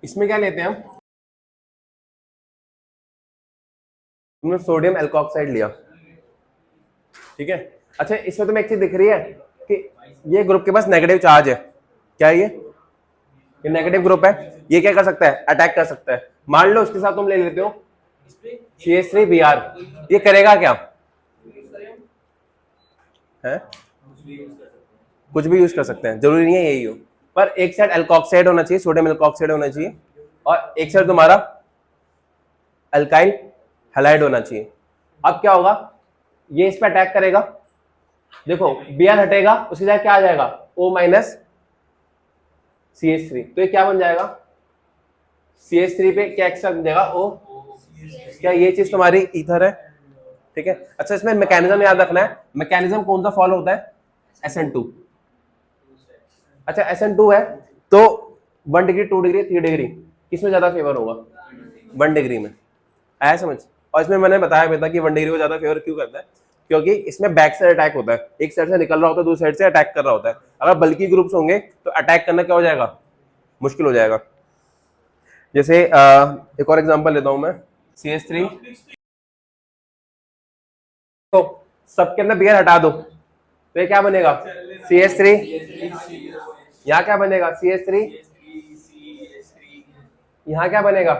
इसमें क्या लेते हैं हम, तुमने सोडियम एल्कोक्साइड लिया, ठीक है। अच्छा इसमें तुम्हें एक चीज दिख रही है कि ये ग्रुप के पास नेगेटिव चार्ज है, क्या है ये नेगेटिव ग्रुप है, ये क्या कर सकता है, अटैक कर सकता है। मान लो इसके साथ तुम ले लेते हो CH3Br, ये करेगा क्या है, कुछ भी यूज कर सकते हैं, जरूरी नहीं है यही हो, पर एक साइड एल्कोक्साइड होना चाहिए, सोडियम एल्कोक्साइड होना चाहिए, और एक साइड तुम्हारा अल्काइल हैलाइड होना चाहिए। अब क्या होगा, ये इस पर अटैक करेगा, देखो Br हटेगा, उसकी जगह क्या आ जाएगा, O माइनस CH3, तो ये क्या बन जाएगा, CH3 पे क्या एक्स्ट्रा बन जाएगा, O, क्या ये चीज तुम्हारी ईथर है, ठीक है। अच्छा इसमें मैकेनिज्म याद रखना है, मैकेनिज्म कौन सा फॉलो होता है, SN2। अच्छा SN2 है तो 1 डिग्री 2 डिग्री 3 डिग्री किसमें ज्यादा फेवर होगा, 1 डिग्री में, आया समझ। और इसमें मैंने बताया भी था कि 1 डिग्री को ज्यादा फेवर क्यों करता है, क्योंकि इसमें बैक साइड अटैक होता है, एक साइड से निकल रहा होता है, दूसरी साइड से अटैक कर रहा होता है। अगर बल्कि ग्रुप्स होंगे तो अटैक करना क्या हो जाएगा, मुश्किल हो जाएगा। जैसे एक और एग्जांपल लेता हूं मैं, CH3, तो सबके अंदर Br हटा दो तो ये क्या बनेगा, CH3, यहाँ क्या बनेगा, CH3, यहाँ क्या बनेगा,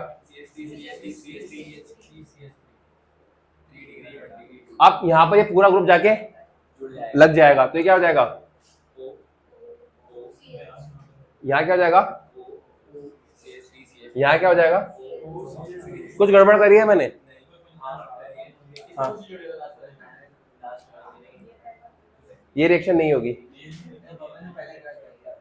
अब यहाँ पर ये पूरा ग्रुप जाके लग जाएगा, तो ये क्या हो जाएगा, यहाँ क्या हो जाएगा, यहाँ क्या हो जाएगा, कुछ गड़बड़ करी है मैंने, हाँ ये रिएक्शन नहीं होगी,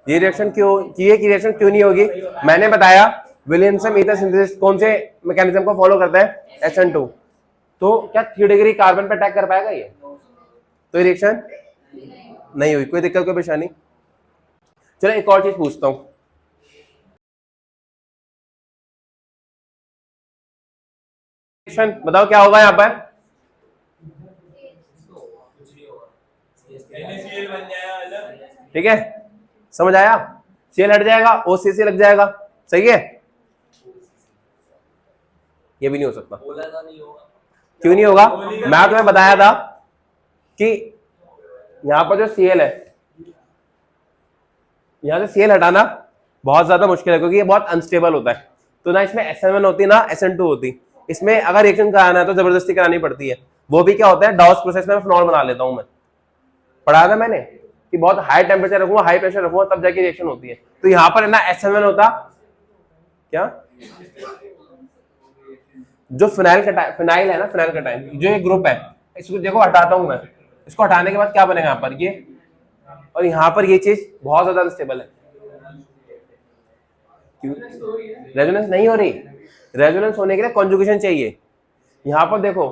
ये रिएक्शन क्यों, ये रिएक्शन क्यों नहीं होगी, मैंने बताया विलियमसन ईथर सिंथेसिस कौन से मैकेनिज्म को फॉलो करता है, SN2, तो क्या 3 डिग्री कार्बन पे अटैक कर पाएगा ये, तो रिएक्शन नहीं हुई, कोई दिक्कत कोई परेशानी। चलो एक और चीज पूछता हूं, बताओ क्या होगा यहाँ पर, ठीक है समझ आया, CL हट जाएगा, OCC लग जाएगा, सही है। ये भी नहीं हो सकता, क्यों नहीं होगा, मैं तुम्हें बताया था कि यहाँ पर जो Cl है, यहाँ से Cl हटाना बहुत ज्यादा मुश्किल है, क्योंकि ये बहुत अनस्टेबल होता है, तो ना इसमें SN1 होती ना SN2 होती, इसमें अगर रिएक्शन कराना है तो जबरदस्ती करानी पड़ती है, वो भी क्या होता है, डॉस प्रोसेस में फिनॉल बना लेता हूं मैं, पढ़ाया था मैंने कि बहुत हाई टेम्परेचर रखूंगा, हाई प्रेशर रखूंगा, तब जाके रिएक्शन होती है। तो यहाँ पर है ना SN1 होता क्या, जो फिनाइल है ना, फिनाइल कटाइन जो एक ग्रुप है, इसको देखो हटाता हूं मैं, इसको हटाने के बाद क्या बनेगा यहाँ पर ये, और यहाँ पर ये चीज बहुत ज्यादा अनस्टेबल है, रेजोनेंस नहीं हो रही, रेजोनेंस होने के लिए कॉन्जुगेशन चाहिए। यहाँ पर देखो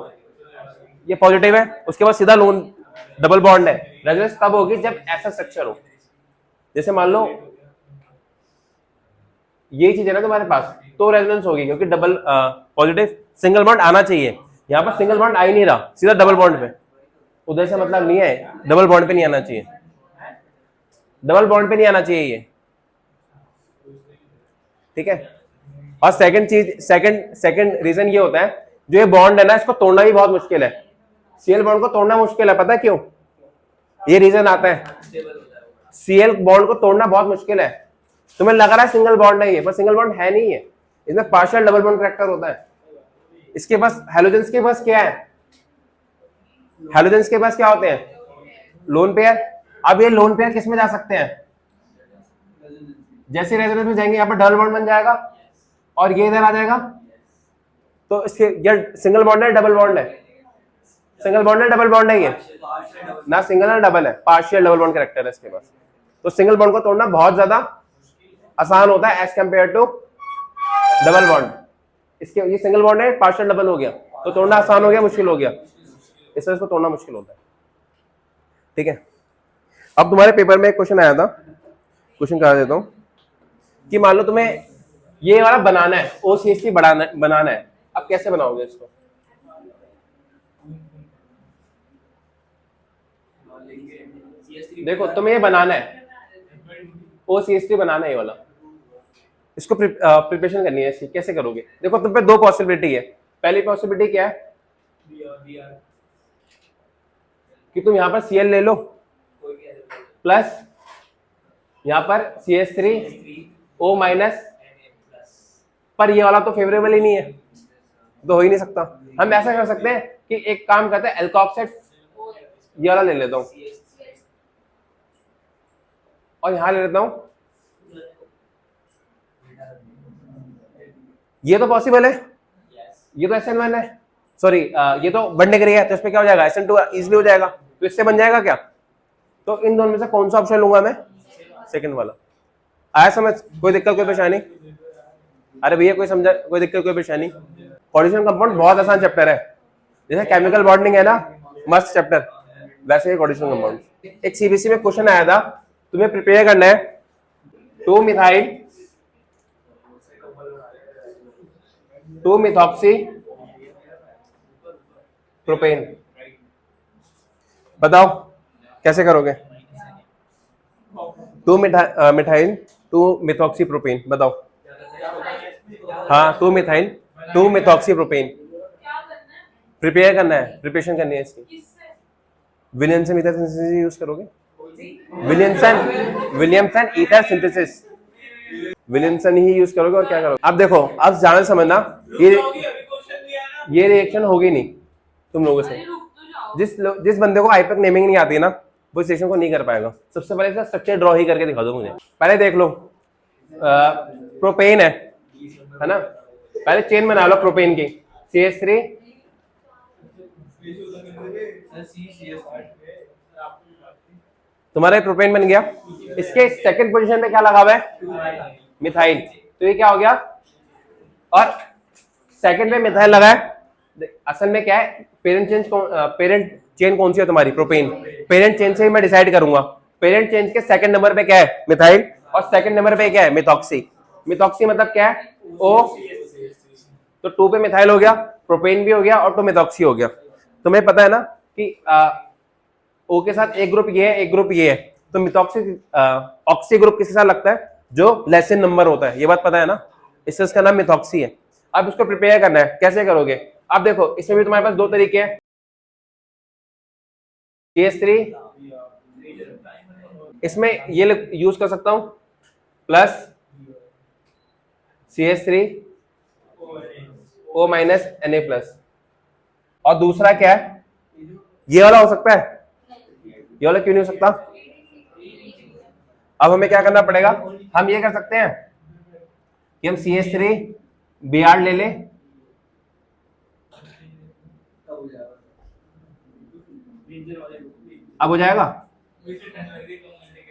ये पॉजिटिव है, उसके बाद सीधा लोन डबल बॉन्ड है, रेजोनेंस तब होगी जब ऐसा स्ट्रक्चर हो, जैसे मान लो ये चीज है ना तुम्हारे पास, तो रेजोनेंस होगी, क्योंकि डबल पॉजिटिव सिंगल बॉन्ड आना चाहिए, यहाँ पर सिंगल बॉन्ड आ ही नहीं रहा, सीधा डबल बॉन्ड पे, उधर से मतलब नहीं है, डबल बॉन्ड पे नहीं आना चाहिए, डबल बॉन्ड पे नहीं आना चाहिए ये, ठीक है। और सेकंड चीज, सेकंड रीजन ये होता है, जो ये बॉन्ड है ना इसको तोड़ना भी बहुत मुश्किल है, Cl बॉन्ड को तोड़ना मुश्किल है, पता है क्यों, ये रीजन आता है, Cl बॉन्ड को तोड़ना बहुत मुश्किल है, तुम्हें लग रहा है सिंगल बॉन्ड है ये, पर सिंगल बॉन्ड है नहीं है, इसमें पार्शियल डबल बॉन्ड कैरेक्टर होता है। इसके पास हैलोजेंस के पास क्या है, हैलोजेंस के पास क्या होते हैं, लोन पेयर। अब ये लोन पेयर किस में जा सकते हैं, जैसे रेजोनेंस में जाएंगे यहाँ पर डबल बॉन्ड बन जाएगा और ये इधर आ जाएगा, तो इसके ये सिंगल बॉन्ड है डबल बॉन्ड है, सिंगल बॉन्ड है डबल बॉन्ड है, ये ना सिंगल ना डबल है, पार्शियल डबल बॉन्ड कैरेक्टर है इसके पास, तो सिंगल बॉन्ड को तोड़ना बहुत ज्यादा आसान होता है as compare to double bond. इसके ये सिंगल बॉन्ड है, पार्शियल डबल हो गया, तो तोड़ना आसान हो गया, मुश्किल हो गया, इस तरह इसको तोड़ना मुश्किल होता है, ठीक है। अब तुम्हारे पेपर में एक क्वेश्चन आया था, क्वेश्चन करा देता हूं कि मान लो तुम्हें ये वाला बनाना है, OCH3 बनाना है, अब कैसे बनाओगे इसको, देखो तुम्हें ये बनाना है, OCH3 बनाना है ये वाला, इसको प्रिपरेशन करनी है इसकी, कैसे करोगे? देखो तुम पे दो पॉसिबिलिटी है। पहली पॉसिबिलिटी क्या है कि तुम यहाँ पर Cl ले लो प्लस यहाँ पर CH3O माइनस, पर ये वाला तो फेवरेबल ही नहीं है, तो हो ही नहीं सकता। हम ऐसा कर सकते हैं कि एक काम करते हैं, एल्कोक्साइड ये वाला ले लेता हूँ और यहाँ ले लेता हूँ, ये तो पॉसिबल है, ये तो SN1 है, सॉरी ये तो 1 डिग्री है, तो इसमें क्या हो जाएगा SN2 इजिली हो जाएगा, तो इससे बन जाएगा क्या? तो इन दोनों में से कौन सा ऑप्शन लूंगा मैं? सेकंड वाला। आया समझ? कोई दिक्कत कोई परेशानी? अरे भैया कोई समझा, कोई दिक्कत कोई परेशानी? कोऑर्डिनेशन कंपाउंड बहुत आसान चैप्टर है, जैसे केमिकल बॉन्डिंग है ना मस्त चैप्टर, वैसे ही कोऑर्डिनेशन कंपाउंड। एक CBSE में क्वेश्चन आया था, तुम्हें प्रिपेयर करना है 2 मिथाइल 2 मिथॉक्सी प्रोपेन, बताओ कैसे करोगे? 2 मिथाइल 2 मिथॉक्सी प्रोपेन, बताओ। हाँ 2 मिथाइल 2 मिथॉक्सी प्रोपेन प्रिपेयर करना है, प्रिपरेशन करनी है इसकी। विलियमसन ईथर सिंथेसिस यूज करोगे? विलियमसन ईथर सिंथेसिस, विलियमसन ही यूज करोगे और क्या करोगे? अब देखो, अब ध्यान से समझना, ये रिएक्शन होगी नहीं तुम लोगों से। जिस बंदे को आईपेक नेमिंग नहीं आती है ना, वो इस रिएक्शन को नहीं कर पाएगा। सबसे पहले इसका स्ट्रक्चर ड्रॉ ही करके दिखा दो मुझे। पहले देख लो, प्रोपेन है ना, पहले चेन बना लो प्रोपेन की, CH3 तुम्हारा प्रोपेन बन गया। इसके सेकंड पोजीशन पे क्या लगा हुआ है? मिथाइल, तो ये क्या हो गया? और सेकंड पे मिथाइल लगा है। असल में क्या है, पेरेंट चेन कौन सी है तुम्हारी? प्रोपेन। पेरेंट चेन से ही मैं डिसाइड करूंगा। पेरेंट चेन के सेकंड नंबर पे क्या है? मिथाइल, और सेकंड नंबर पे क्या है? मिथॉक्सी। मिथॉक्सी मतलब क्या है? O, तो 2 पे मिथाइल हो गया, प्रोपेन भी हो गया और 2 मिथॉक्सी हो गया। तुम्हें पता है ना कि O के साथ एक ग्रुप ये है, एक ग्रुप ये है, तो मिथॉक्सी ऑक्सी ग्रुप किसके साथ लगता है? जो लेसन नंबर होता है, ये बात पता है ना, इससे इसका नाम मिथॉक्सी है। अब इसको प्रिपेयर करना है, कैसे करोगे? अब देखो, इसमें भी तुम्हारे पास दो तरीके हैं, CH3, इसमें ये यूज कर सकता हूं plus CH3O minus Na plus, और दूसरा क्या है? ये वाला हो सकता है, ये वाला क्यों नहीं हो सकता? अब हमें क्या करना पड़ेगा? हम ये कर सकते हैं कि हम CH3 Br ले लें, अब हो जाएगा।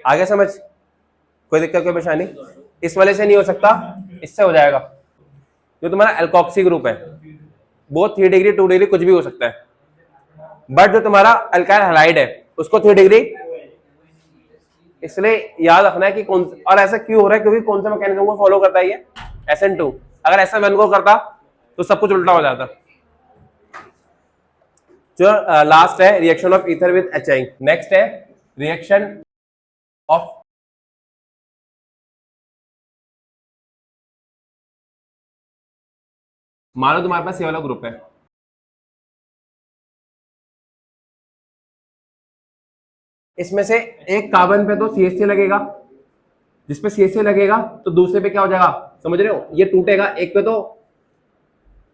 आगे समझ? कोई दिक्कत कोई परेशानी? इस वाले से नहीं हो सकता, इससे हो जाएगा। जो तुम्हारा एल्कोक्सी ग्रुप है वो 3 डिग्री 2 डिग्री कुछ भी हो सकता है, बट जो तुम्हारा अल्काइल हैलाइड है उसको 3 डिग्री, इसलिए याद रखना है कि कौन, और ऐसा क्यों हो रहा है? क्योंकि कौन सा मैकेनिज्म को फॉलो करता है ये? SN2। अगर SN1 को करता तो सब कुछ उल्टा हो जाता। जो लास्ट है reaction of ether with HI। Next है रिएक्शन ऑफ मानो तुम्हारे पास ये वाला ग्रुप है, इसमें से एक कार्बन पे तो CH3 लगेगा, जिसपे CH3 लगेगा तो दूसरे पे क्या हो जाएगा? समझ रहे हो? ये टूटेगा, एक पे तो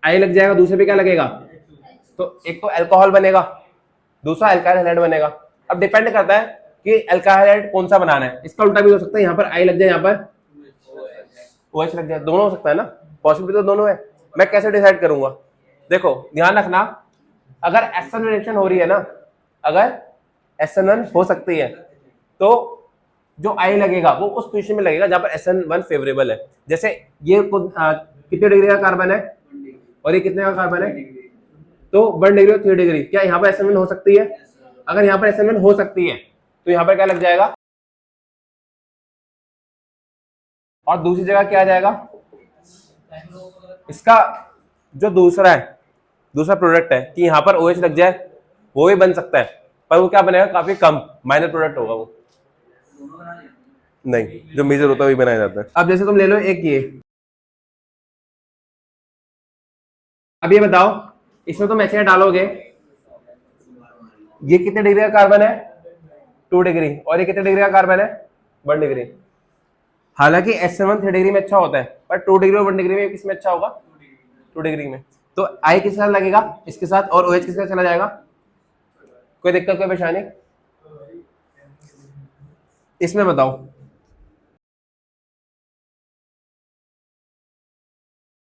I लग जाएगा, दूसरे पे क्या लगेगा? तो एक तो अल्कोहल बनेगा, दूसरा अल्काइल हैलाइड बनेगा। अब डिपेंड करता है कि अल्काइल हैलाइड कौन सा बनाना है। इसका उल्टा भी हो सकता है, यहाँ पर I लग जाए, यहाँ पर OH लग जाए, दोनों हो सकता है ना, पॉसिबिलिटी तो दोनों है। मैं कैसे डिसाइड करूंगा? देखो ध्यान रखना, अगर SN रिएक्शन हो रही है ना, अगर SN1 हो सकती है, तो जो I लगेगा वो उस पोजीशन में लगेगा जहां पर SN1 फेवरेबल है। जैसे ये कितने डिग्री का कार्बन है और ये कितने का कार्बन है? तो 1 डिग्री और 3 डिग्री। क्या यहाँ पर SN1 हो सकती है? अगर यहाँ पर SN1 हो सकती है तो यहाँ पर क्या लग जाएगा, और दूसरी जगह क्या आ जाएगा? इसका जो दूसरा प्रोडक्ट है कि यहाँ पर OH लग जाए, वो भी बन सकता है, पर वो क्या बनेगा? काफी कम माइनर प्रोडक्ट होगा वो। नहीं, जो मेजर होता है वही बनाया जाता है। अब जैसे तुम ले लो एक ये, अब ये बताओ इसमें तुम HCl डालोगे, ये कितने डिग्री का कार्बन है? 2 डिग्री। और ये कितने डिग्री का कार्बन है? 1 डिग्री। हालांकि SN1 3 डिग्री में अच्छा होता है, पर 2 डिग्री और 1 डिग्री में किसमें अच्छा होगा? 2 डिग्री में। तो I किसके साथ लगेगा? इसके साथ। और OH किसके साथ चला जाएगा? कोई दिक्कत, कोई परेशानी? इसमें बताओ,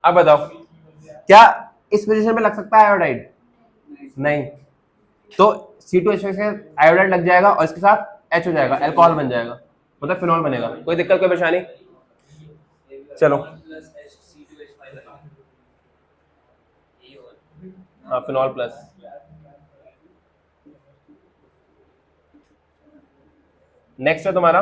अब बताओ क्या इस पोजीशन पे लग सकता है आयोडाइड? नहीं। तो C2H5 से आयोडाइड लग जाएगा और इसके साथ H हो जाएगा, अल्कोहल बन जाएगा, मतलब फिनॉल बनेगा। कोई दिक्कत, कोई परेशानी? चलो, हाँ, फिनॉल प्लस। नेक्स्ट है तुम्हारा,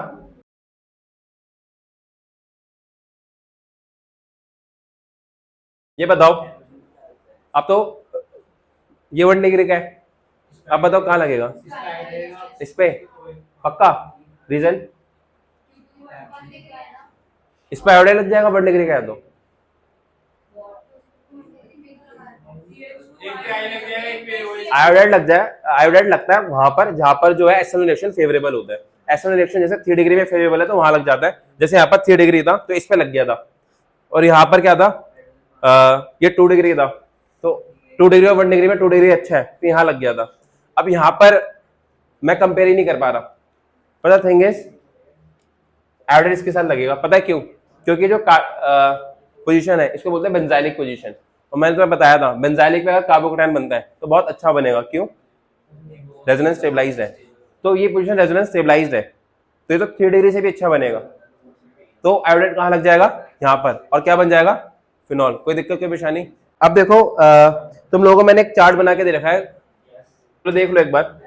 ये बताओ। अब तो ये 1 डिग्री का है, अब बताओ कहाँ लगेगा? इस पे पक्का? रीजन? इस पे आयोडाइड लग जाएगा, 1 डिग्री का है तो। आयोडाइड लग जाए, आयोडाइड लगता है वहां पर जहां पर जो है SN रिएक्शन फेवरेबल होता है। SN रिएक्शन जैसे 3 डिग्री में फेवरेबल है तो वहां लग जाता है। जैसे यहाँ पर 3 डिग्री था तो इस पे लग गया था, और यहाँ पर क्या था, ये 2 डिग्री था, तो 2 डिग्री और 1 डिग्री में 2 डिग्री अच्छा है तो यहाँ लग गया था। अब यहाँ पर मैं कंपेयर ही नहीं कर पा रहा, पता थिंग इज आयोडाइड इसके साथ लगेगा। पता है क्यों? क्योंकि जो पोजीशन है इसको बोलते हैं बेंजाइलिक पोजीशन, और मैंने तुम्हें बताया था बेंजाइलिक पे अगर कार्बोकैटायन बनता है तो बहुत अच्छा बनेगा। क्यों? रेजोनेंस स्टेबलाइज्ड है, तो ये पोजीशन रेजोनेंस स्टेबलाइज्ड है, तो ये तो 3 डिग्री से भी अच्छा बनेगा। तो आयोडाइड कहाँ लग जाएगा? यहाँ पर, और क्या बन जाएगा? फिनॉल। कोई दिक्कत, कोई परेशानी? अब देखो तुम लोगों को मैंने एक चार्ट बना के दे रखा है, तो देख लो एक बार।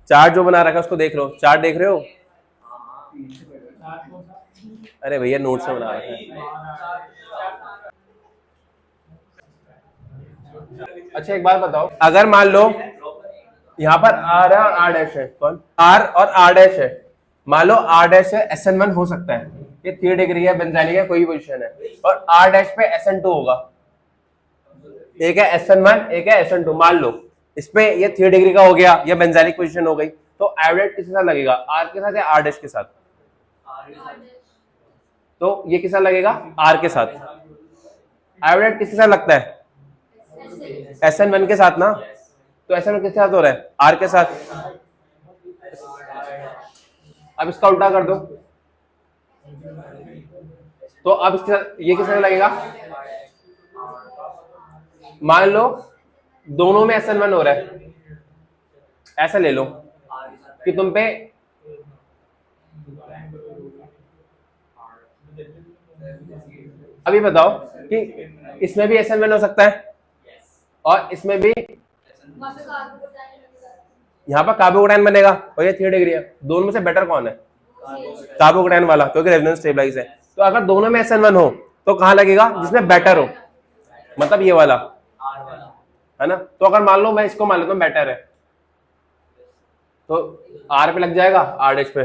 चार्ट जो बना रखा है उसको देख लो। चार्ट देख रहे हो? अरे भैया नोट से बना रखा है। अच्छा एक बात बताओ, अगर मान लो यहाँ पर R है और R डैश है, कौन? R और R डैश है, मान लो R डैश है SN1 हो सकता है, ये 3 डिग्री है, बेंजाइलिक है, कोई पोजीशन है, और R डैश पे SN2 होगा। एक है SN1, एक है SN2, मान लो इस पे ये 3 डिग्री का हो गया, ये बेंजाइलिक पोजीशन हो गई, तो आयोडाइड किसके साथ लगेगा? R के साथ या R डैश के साथ? तो ये किसके साथ लगेगा? R के साथ। आयोडाइड किसके साथ लगता है? SN1 के साथ ना, तो SN1 किसके साथ हो रहा है? R के साथ। अब इसका उल्टा कर दो, तो अब इसके साथ ये किसके साथ लगेगा? मान लो दोनों में SN1 हो रहा है, ऐसा ले लो कि तुम पे अभी बताओ कि इसमें भी SN1 हो सकता है और इसमें भी, यहाँ पर कार्बोकैटायन बनेगा और ये 3 डिग्री है, दोनों में से बेटर कौन है? कार्बोकैटायन वाला, क्योंकि रेजोनेंस स्टेबलाइज है। तो अगर दोनों में SN1 हो तो कहाँ लगेगा? जिसमें बेटर हो, मतलब ये वाला है ना। तो अगर मान लो मैं इसको मान लेता हूँ बेटर है, तो R पे लग जाएगा, R डैश पे।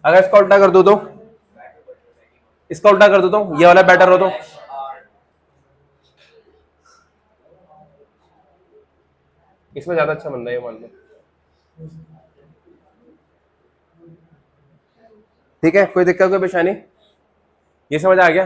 अगर इसका उल्टा कर दो तो, इसका उल्टा कर दो तो ये वाला बेटर हो, तो इसमें ज्यादा अच्छा बन रहा है ये, मान लो। ठीक है, कोई दिक्कत, कोई परेशानी? ये समझ आ गया?